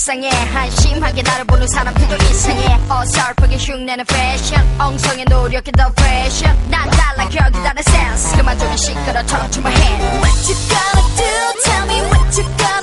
속상해 한심하게 나를 보는 사람들도 이상해 어설프게 흉내는 패션 엉성해 노력해 더 패션 난 달라 결국 다른 센스 그만 저기 시끄러 털어줘 my hand What you gonna do? Tell me what you gonna